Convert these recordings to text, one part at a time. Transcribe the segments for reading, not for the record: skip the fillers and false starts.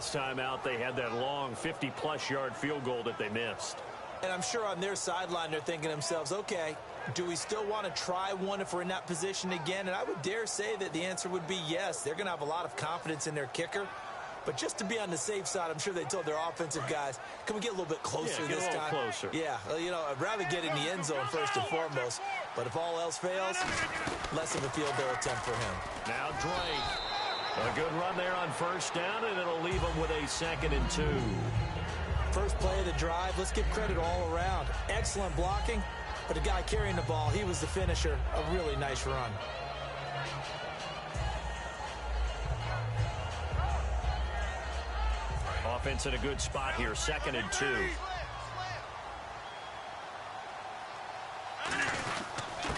last time out they had that long 50-plus yard field goal that they missed. And I'm sure on their sideline they're thinking to themselves, okay, do we still want to try one if we're in that position again? And I would dare say that the answer would be yes. They're going to have a lot of confidence in their kicker. But just to be on the safe side, I'm sure they told their offensive guys, can we get a little bit closer this time? Closer. Yeah, you know, I'd rather get in the end zone first and foremost. But if all else fails, less of a field goal attempt for him. Now Drake. A good run there on first down, and it'll leave him with a 2nd and 2. First play of the drive, let's give credit all around. Excellent blocking, but the guy carrying the ball, he was the finisher. A really nice run. Offense in a good spot here, 2nd and 2.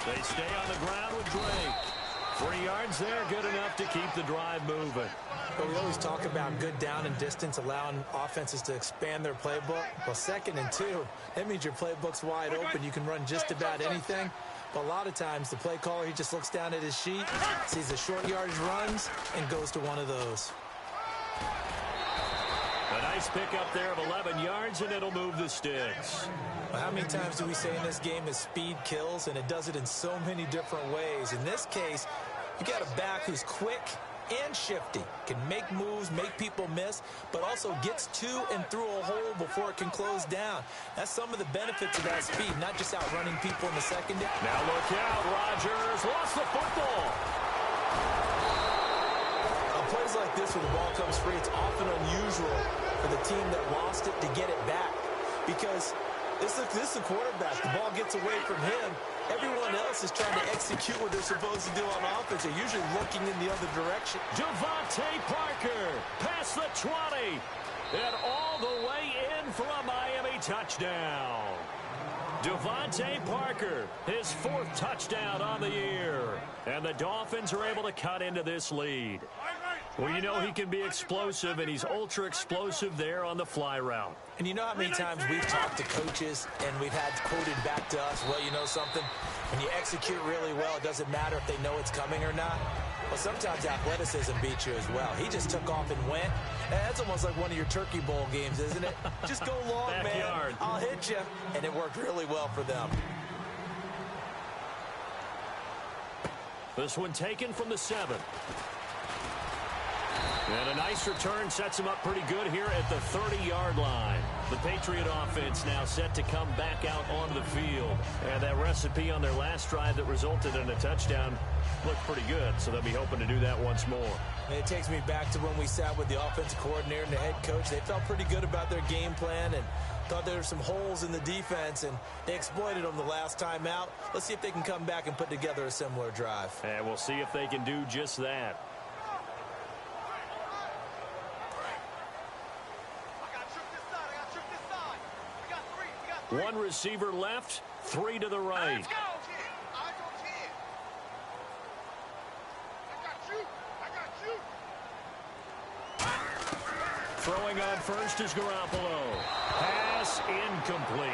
They stay on the ground with Drake. 3 yards there, good enough to keep the drive moving. But we always talk about good down and distance, allowing offenses to expand their playbook. Well, 2nd and 2, that means your playbook's wide open. You can run just about anything. But a lot of times, the play caller, he just looks down at his sheet, sees the short yardage runs, and goes to one of those. A nice pickup there of 11 yards, and it'll move the sticks. Well, how many times do we say in this game that speed kills, and it does it in so many different ways? In this case, you got a back who's quick and shifty, can make moves, make people miss, but also gets to and through a hole before it can close down. That's some of the benefits of that speed, not just outrunning people in the secondary. Now look out, Rodgers lost the football. On plays like this where the ball comes free, it's often unusual for the team that lost it to get it back, because this is a quarterback. The ball gets away from him. Everyone else is trying to execute what they're supposed to do on offense. They're usually looking in the other direction. Devontae Parker past the 20 and all the way in for a Miami touchdown. Devontae Parker, his 4th touchdown on the year. And the Dolphins are able to cut into this lead. Well, you know he can be explosive, and he's ultra-explosive there on the fly route. And you know how many times we've talked to coaches and we've had quoted back to us, well, you know something? When you execute really well, it doesn't matter if they know it's coming or not. Well, sometimes athleticism beats you as well. He just took off and went. And that's almost like one of your Turkey Bowl games, isn't it? Just go long, Backyard. man. I'll hit you. And it worked really well for them. This one taken from the 7. And a nice return sets him up pretty good here at the 30-yard line. The Patriot offense now set to come back out on the field. And that recipe on their last drive that resulted in a touchdown looked pretty good, so they'll be hoping to do that once more. And it takes me back to when we sat with the offensive coordinator and the head coach. They felt pretty good about their game plan and thought there were some holes in the defense, and they exploited them the last time out. Let's see if they can come back and put together a similar drive. And we'll see if they can do just that. One receiver left, 3 to the right. Throwing on first is Garoppolo. Pass incomplete.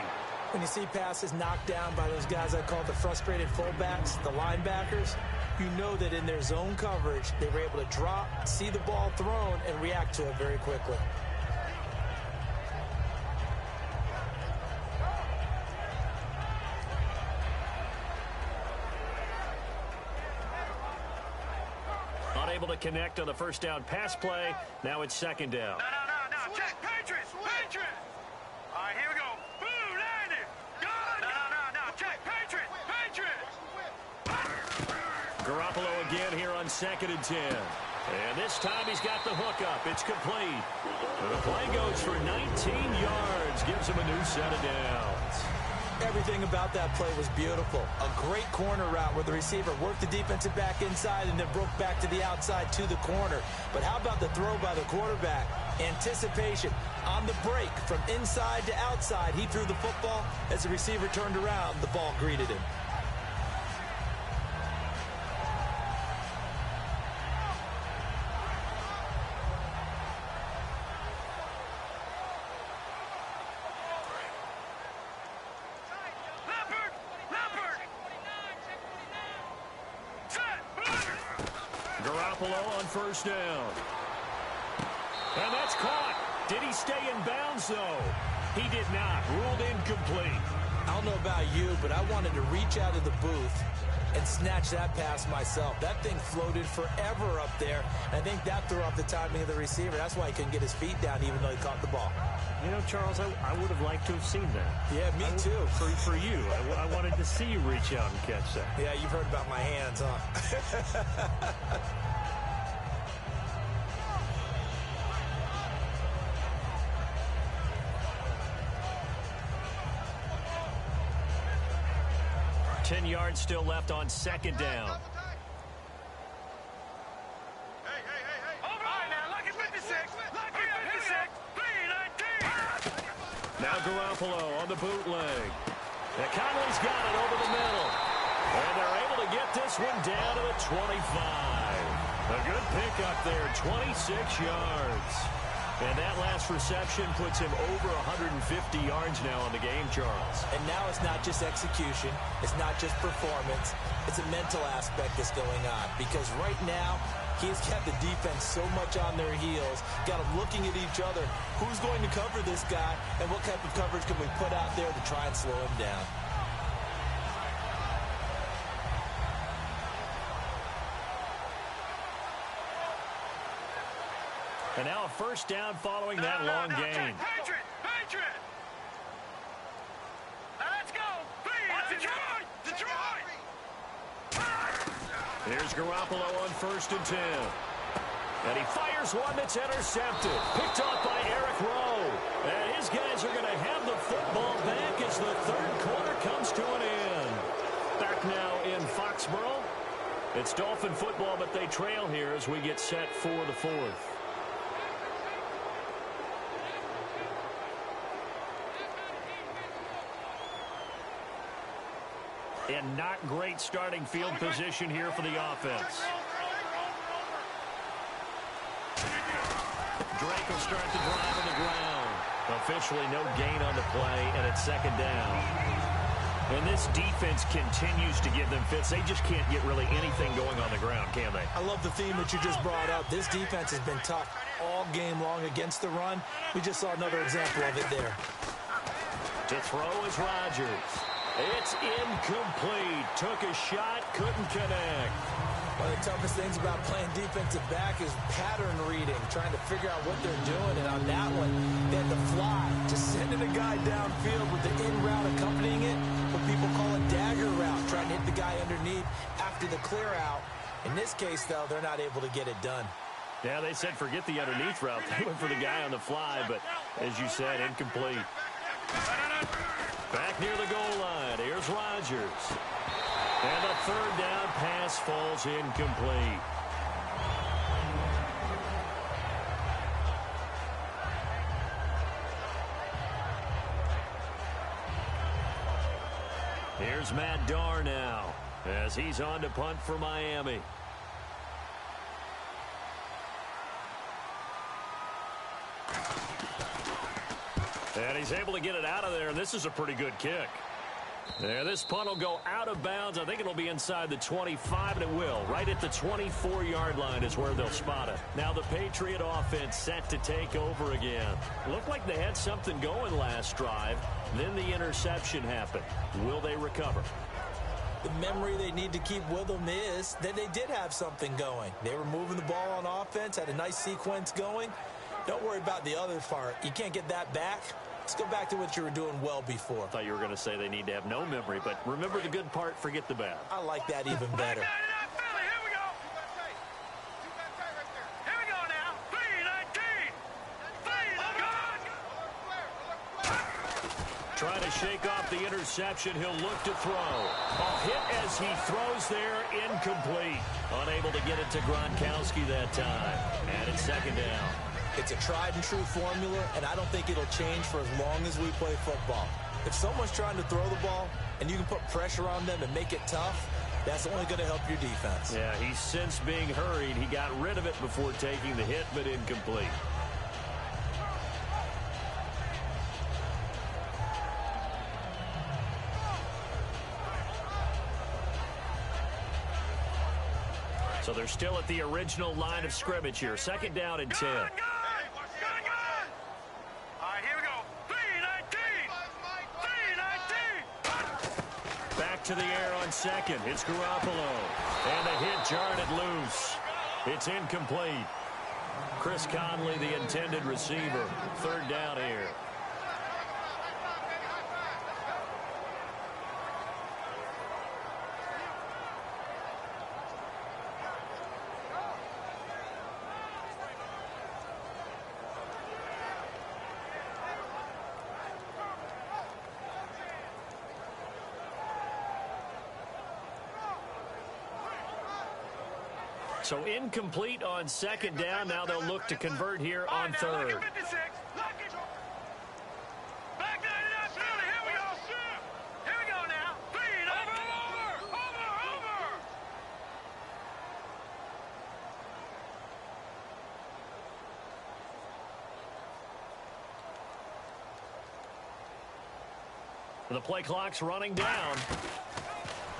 When you see passes knocked down by those guys I call the frustrated fullbacks, the linebackers, you know that in their zone coverage, they were able to drop, see the ball thrown, and react to it very quickly. Unable to connect on the first down pass play. Now it's 2nd down. No. Check. Patriots. All right, here we go. Boom, landed. Good. No. Check. Patriots. Garoppolo again here on 2nd and 10. And this time he's got the hook up. It's complete. The play goes for 19 yards. Gives him a new set of downs. Everything about that play was beautiful. A great corner route where the receiver worked the defensive back inside and then broke back to the outside to the corner. But how about the throw by the quarterback? Anticipation on the break from inside to outside. He threw the football. As the receiver turned around, the ball greeted him. Garoppolo on first down. And that's caught. Did he stay in bounds, though? He did not. Ruled incomplete. I don't know about you, but I wanted to reach out of the booth and snatch that pass myself. That thing floated forever up there. I think that threw off the timing of the receiver. That's why he couldn't get his feet down even though he caught the ball. You know, Charles, I would have liked to have seen that. Yeah, me too. For you. I wanted to see you reach out and catch that. Yeah, you've heard about my hands, huh? 10 yards still left on second down. Hey. All right, now, lucky 56. Lucky 56. 319. Now Garoppolo on the bootleg. And Conley's got it over the middle. And they're able to get this one down to the 25. A good pickup there, 26 yards. And that last reception puts him over 150 yards now on the game, Charles. And now it's not just execution. It's not just performance. It's a mental aspect that's going on. Because right now, he's kept the defense so much on their heels. Got them looking at each other. Who's going to cover this guy? And what type of coverage can we put out there to try and slow him down? And now a first down following that long gain. Patriot. Now let's go. Detroit. Here's Garoppolo on 1st and 10. And he fires one that's intercepted. Picked off by Eric Rowe. And his guys are going to have the football back as the third quarter comes to an end. Back now in Foxborough. It's Dolphin football, but they trail here as we get set for the fourth. And not great starting field position here for the offense. Drake will start the drive on the ground. Officially no gain on the play, and it's second down. And this defense continues to give them fits. They just can't get really anything going on the ground, can they? I love the theme that you just brought up. This defense has been tough all game long against the run. We just saw another example of it there. To throw is Rodgers. It's incomplete. Took a shot, couldn't connect. One of the toughest things about playing defensive back is pattern reading, trying to figure out what they're doing. And on that one, they had to fly, just sending a guy downfield with the in route accompanying it, what people call a dagger route, trying to hit the guy underneath after the clear out. In this case, though, they're not able to get it done. Yeah, they said forget the underneath route. They went for the guy on the fly, but as you said, incomplete. Back near the goal line, here's Rodgers. And the third down pass falls incomplete. Here's Matt Darr now as he's on to punt for Miami. And he's able to get it out of there, and this is a pretty good kick. There, this punt will go out of bounds. I think it'll be inside the 25, and it will. Right at the 24-yard line is where they'll spot it. Now the Patriot offense set to take over again. Looked like they had something going last drive. Then the interception happened. Will they recover? The memory they need to keep with them is that they did have something going. They were moving the ball on offense, had a nice sequence going. Don't worry about the other part. You can't get that back. Let's go back to what you were doing well before. I thought you were going to say they need to have no memory, but remember the good part, forget the bad. I like that even better. Here we go. Here we go now. 3-19. Trying to shake off the interception. He'll look to throw. A hit as he throws there, incomplete. Unable to get it to Gronkowski that time. And it's second down. It's a tried-and-true formula, and I don't think it'll change for as long as we play football. If someone's trying to throw the ball and you can put pressure on them and make it tough, that's only going to help your defense. Yeah, he's since being hurried. He got rid of it before taking the hit, but incomplete. So they're still at the original line of scrimmage here. Second down and 10. back to the air on second. It's Garoppolo. And the hit jarred it loose. It's incomplete. Chris Conley, the intended receiver. Third down here. So incomplete on second down. Now they'll look to convert here on third. Back line it up, Billy. Here we go. Here we go now. Feed over. The play clock's running down.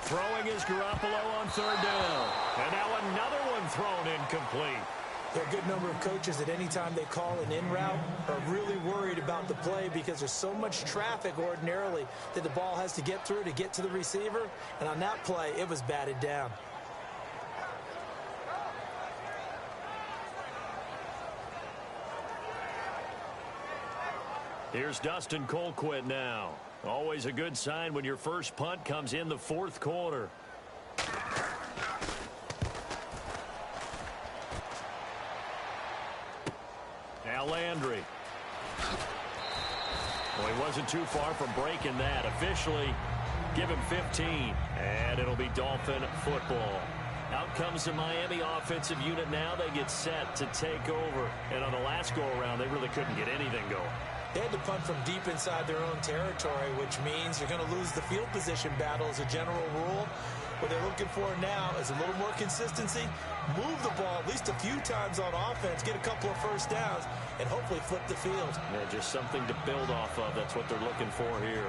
Throwing is Garoppolo on third down. And now another one thrown incomplete. There are a good number of coaches at any time they call an in route are really worried about the play because there's so much traffic ordinarily that the ball has to get through to get to the receiver. And on that play, it was batted down. Here's Dustin Colquitt now. Always a good sign when your first punt comes in the fourth quarter. Now Landry. Well, he wasn't too far from breaking that. Officially, give him 15. And it'll be Dolphin football. Out comes the Miami offensive unit now. They get set to take over. And on the last go-around, they really couldn't get anything going. They had to punt from deep inside their own territory, which means you're going to lose the field position battle as a general rule. What they're looking for now is a little more consistency, move the ball at least a few times on offense, get a couple of first downs, and hopefully flip the field. Yeah, just something to build off of. That's what they're looking for here.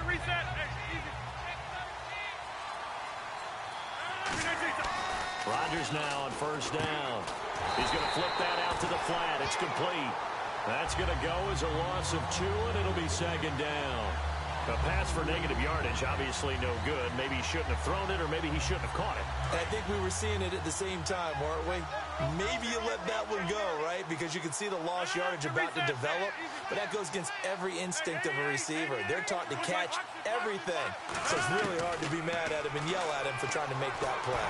Reset. Rodgers now on first down. He's going to flip that out to the flat. It's complete. That's going to go as a loss of 2, and it'll be second down. A pass for negative yardage, obviously no good. Maybe he shouldn't have thrown it, or maybe he shouldn't have caught it. And I think we were seeing it at the same time, weren't we? Maybe you let that one go, right? Because you can see the lost yardage about to develop, but that goes against every instinct of a receiver. They're taught to catch everything. So it's really hard to be mad at him and yell at him for trying to make that play.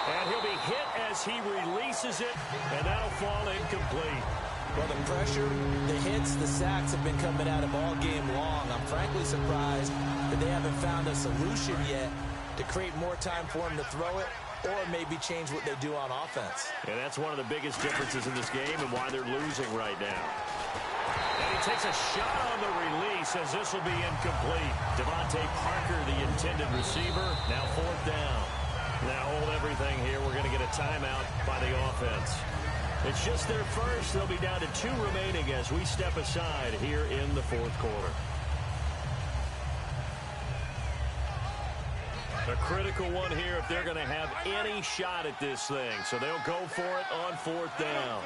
And he'll be hit as he releases it, and that'll fall incomplete. Well, the pressure, the hits, the sacks have been coming at him all game long. I'm frankly surprised that they haven't found a solution yet to create more time for him to throw it or maybe change what they do on offense. And that's one of the biggest differences in this game and why they're losing right now. And he takes a shot on the release as this will be incomplete. Devontae Parker, the intended receiver, now fourth down. Now hold everything here. We're going to get a timeout by the offense. It's just their first. They'll be down to 2 remaining as we step aside here in the fourth quarter. A critical one here if they're going to have any shot at this thing. So they'll go for it on fourth down.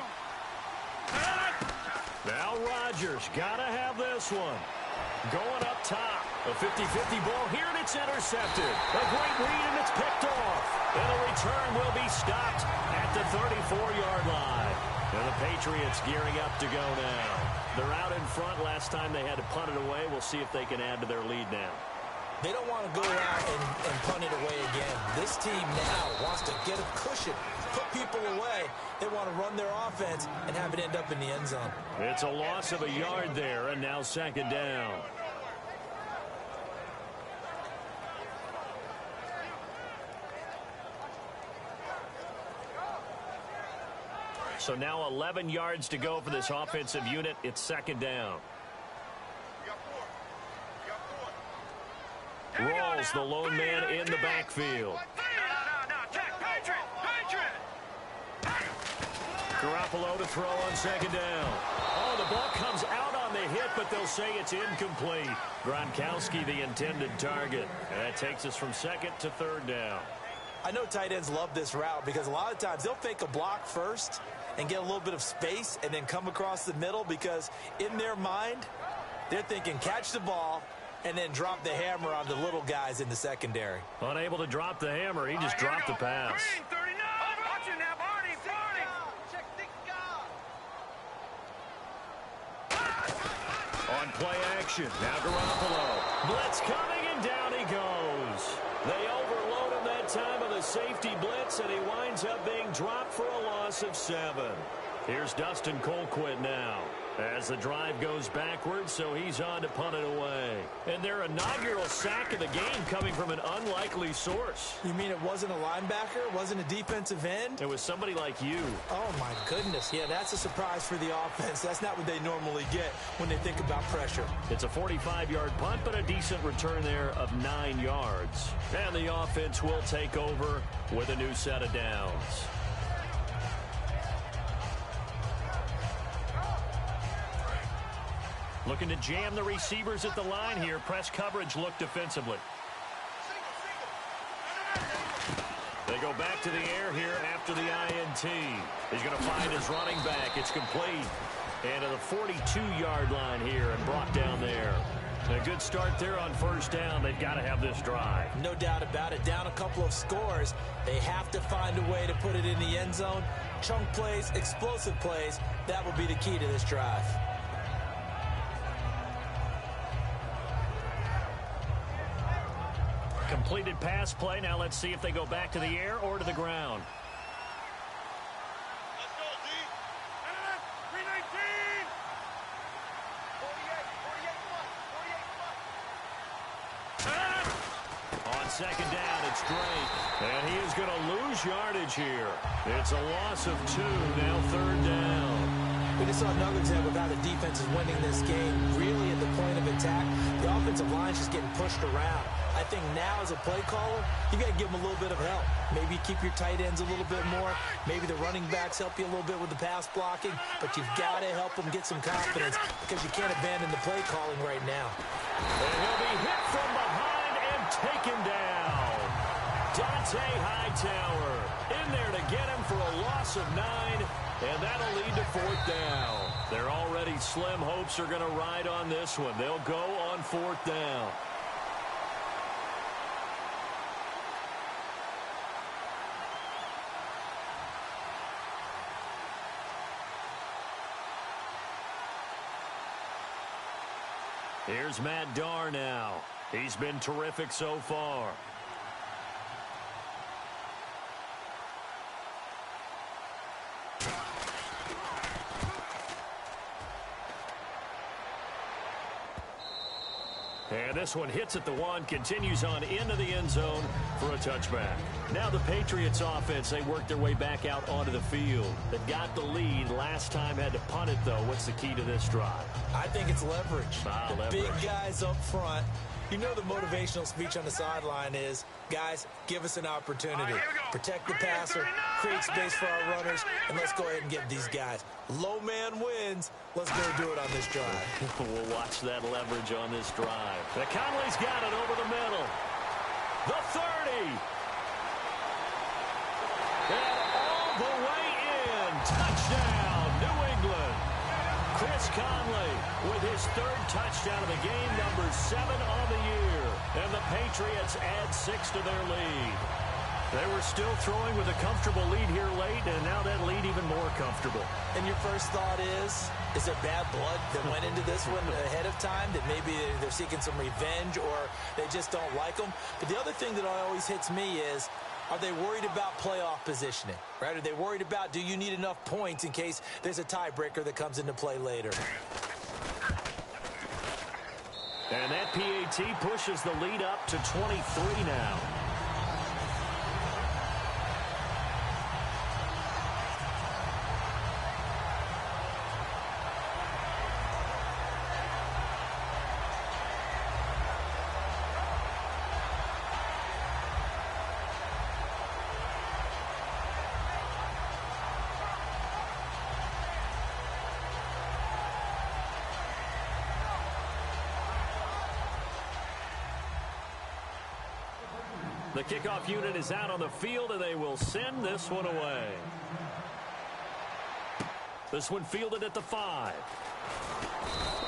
Now Rodgers got to have this one. Going up top. A 50-50 ball here, and it's intercepted. A great read, and it's picked off. And the return will be stopped at the 34-yard line. And the Patriots gearing up to go now. They're out in front. Last time they had to punt it away. We'll see if they can add to their lead now. They don't want to go out and punt it away again. This team now wants to get a cushion, put people away. They want to run their offense and have it end up in the end zone. It's a loss of a yard there, and now second down. So now 11 yards to go for this offensive unit. It's second down. Rawls, the lone man in the backfield. Garoppolo to throw on second down. Oh, the ball comes out on the hit, but they'll say it's incomplete. Gronkowski, the intended target. And that takes us from second to third down. I know tight ends love this route because a lot of times they'll fake a block first and get a little bit of space and then come across the middle because in their mind, they're thinking catch the ball and then drop the hammer on the little guys in the secondary. Unable to drop the hammer, he just dropped the pass. Green, 39. Watching now, Barney. On play action, now Garoppolo. Blitz coming, and down he goes. They overload him that time of the safety blitz, and he winds up being dropped for a loss of 7. Here's Dustin Colquitt now as the drive goes backwards, so he's on to punt it away. And their inaugural sack of the game coming from an unlikely source. You mean it wasn't a linebacker? It wasn't a defensive end? It was somebody like you. Oh, my goodness. Yeah, that's a surprise for the offense. That's not what they normally get when they think about pressure. It's a 45-yard punt, but a decent return there of 9 yards. And the offense will take over with a new set of downs. Looking to jam the receivers at the line here. Press coverage look defensively. They go back to the air here after the INT. He's going to find his running back. It's complete. And to the 42-yard line here and brought down there. A good start there on first down. They've got to have this drive. No doubt about it. Down a couple of scores. They have to find a way to put it in the end zone. Chunk plays, explosive plays. That will be the key to this drive. Completed pass play. Now let's see if they go back to the air or to the ground. Let's go, Z. 319. 48, 48, come on. 48, come on. On second down, it's Drake. And he is going to lose yardage here. It's a loss of 2. Now third down. We just saw another example of how the defense is winning this game. Really at the point of attack, the offensive line is just getting pushed around. I think now as a play caller, you got to give them a little bit of help. Maybe keep your tight ends a little bit more. Maybe the running backs help you a little bit with the pass blocking. But you've got to help them get some confidence because you can't abandon the play calling right now. And he'll be hit from behind and taken down. Dante Hightower in there to get him for a loss of 9. And that'll lead to fourth down. Their already slim hopes are going to ride on this one. They'll go on fourth down. Here's Matt Darr now. He's been terrific so far. And this one hits at the 1, continues on into the end zone for a touchback. Now the Patriots offense, they work their way back out onto the field. They got the lead. Last time had to punt it, though. What's the key to this drive? I think it's leverage. The Leverage. big guys up front. You know the motivational speech on the sideline is, guys, give us an opportunity. Protect the passer, create space for our runners, and let's go ahead and get these guys. Low man wins. Let's go do it on this drive. We'll watch that leverage on this drive. The Conley's got it over the middle. The 30. And all the way in. Touchdown, New England. Chris Conley with his 3rd touchdown of the game, number 7 on the year. And the Patriots add 6 to their lead. They were still throwing with a comfortable lead here late, and now that lead even more comfortable. And your first thought is there bad blood that went into this one ahead of time, that maybe they're seeking some revenge or they just don't like them? But the other thing that always hits me is, are they worried about playoff positioning, right? Are they worried about, do you need enough points in case there's a tiebreaker that comes into play later? And that PAT pushes the lead up to 23 now. The kickoff unit is out on the field, and they will send this one away. This one fielded at the 5.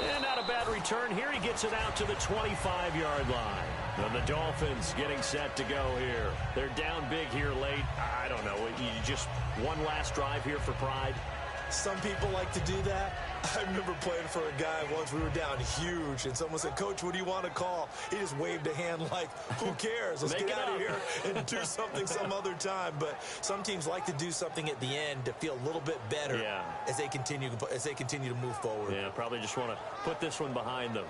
And not a bad return here. He gets it out to the 25-yard line. And the Dolphins getting set to go here. They're down big here late. I don't know. You just one last drive here for pride. Some people like to do that. I remember playing for a guy once. We were down huge, and someone said, "Coach, what do you want to call?" He just waved a hand like, who cares? Let's get out of here and do something some other time. But some teams like to do something at the end to feel a little bit better as they continue to move forward. Yeah, probably just want to put this one behind them.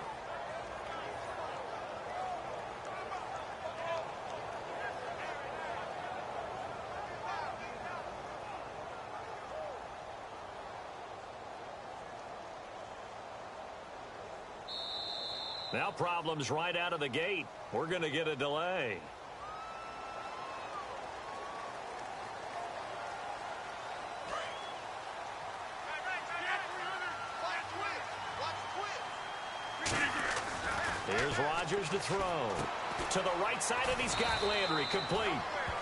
Now problems right out of the gate. We're going to get a delay. Here's Rodgers to throw. To the right side, and he's got Landry complete.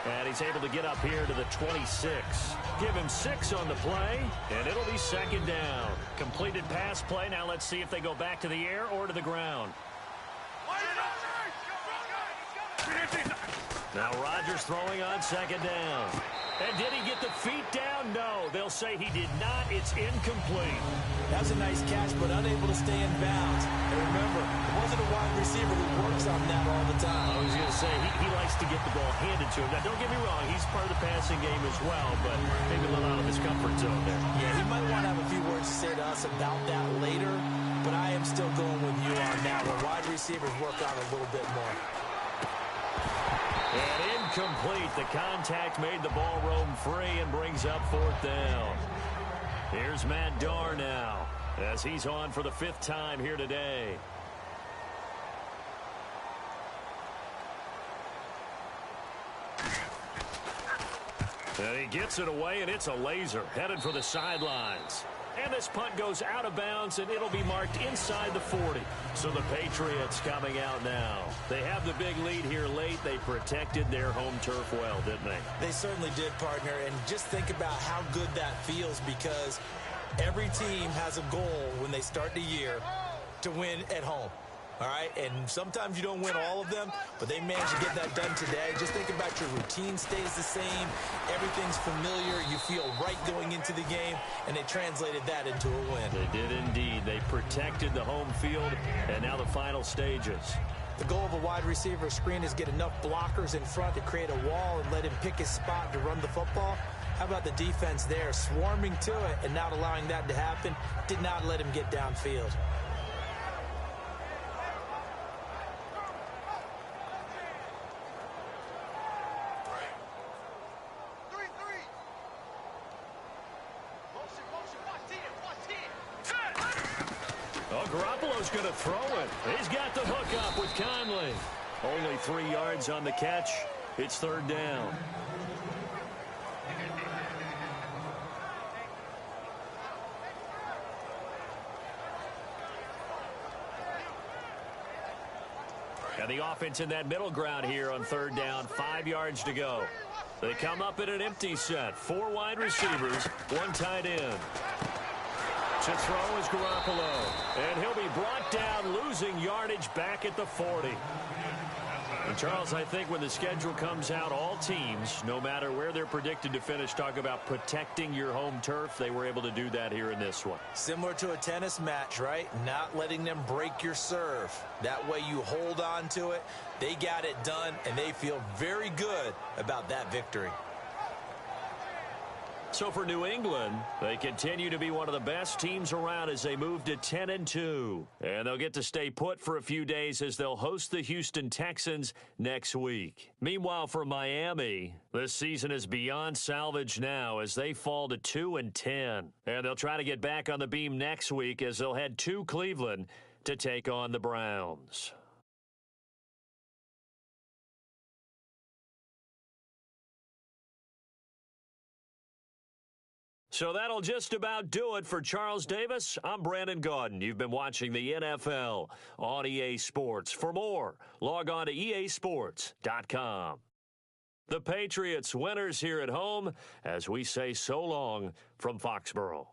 And he's able to get up here to the 26. Give him 6 on the play, and it'll be second down. Completed pass play. Now let's see if they go back to the air or to the ground. Now Rodgers throwing on second down. And did he get the feet down? No. They'll say he did not. It's incomplete. That was a nice catch, but unable to stay in bounds. And remember, it wasn't a wide receiver who works on that all the time. I was going to say, he likes to get the ball handed to him. Now, don't get me wrong. He's part of the passing game as well, but maybe a little out of his comfort zone there. Yeah, he might want to have a few words to say to us about that later, but I am still going with you on that one. Wide receivers work on a little bit more. And incomplete. The contact made the ball roam free and brings up fourth down. Here's Matt Darr now as he's on for the 5th time here today. And he gets it away, and it's a laser headed for the sidelines. And this punt goes out of bounds, and it'll be marked inside the 40. So the Patriots coming out now. They have the big lead here late. They protected their home turf well, didn't they? They certainly did, partner. And just think about how good that feels, because every team has a goal when they start the year to win at home. All right, and sometimes you don't win all of them, but they managed to get that done today. Just think about your routine stays the same. Everything's familiar. You feel right going into the game, and they translated that into a win. They did indeed. They protected the home field, and now the final stages. The goal of a wide receiver screen is get enough blockers in front to create a wall and let him pick his spot to run the football. How about the defense there, swarming to it and not allowing that to happen? Did not let him get downfield. Garoppolo's going to throw it. He's got the hook up with Conley. Only 3 yards on the catch. It's third down. And the offense in that middle ground here on third down. 5 yards to go. They come up in an empty set. 4 wide receivers, 1 tight end. To throw is Garoppolo, and he'll be brought down, losing yardage back at the 40. And Charles, I think when the schedule comes out, all teams, no matter where they're predicted to finish, talk about protecting your home turf. They were able to do that here in this one. Similar to a tennis match, right? Not letting them break your serve. That way you hold on to it. They got it done, and they feel very good about that victory. So for New England, they continue to be one of the best teams around as they move to 10-2. And they'll get to stay put for a few days as they'll host the Houston Texans next week. Meanwhile, for Miami, this season is beyond salvage now as they fall to 2-10. And they'll try to get back on the beam next week as they'll head to Cleveland to take on the Browns. So that'll just about do it for Charles Davis. I'm Brandon Gaudin. You've been watching the NFL on EA Sports. For more, log on to easports.com. The Patriots winners here at home as we say so long from Foxborough.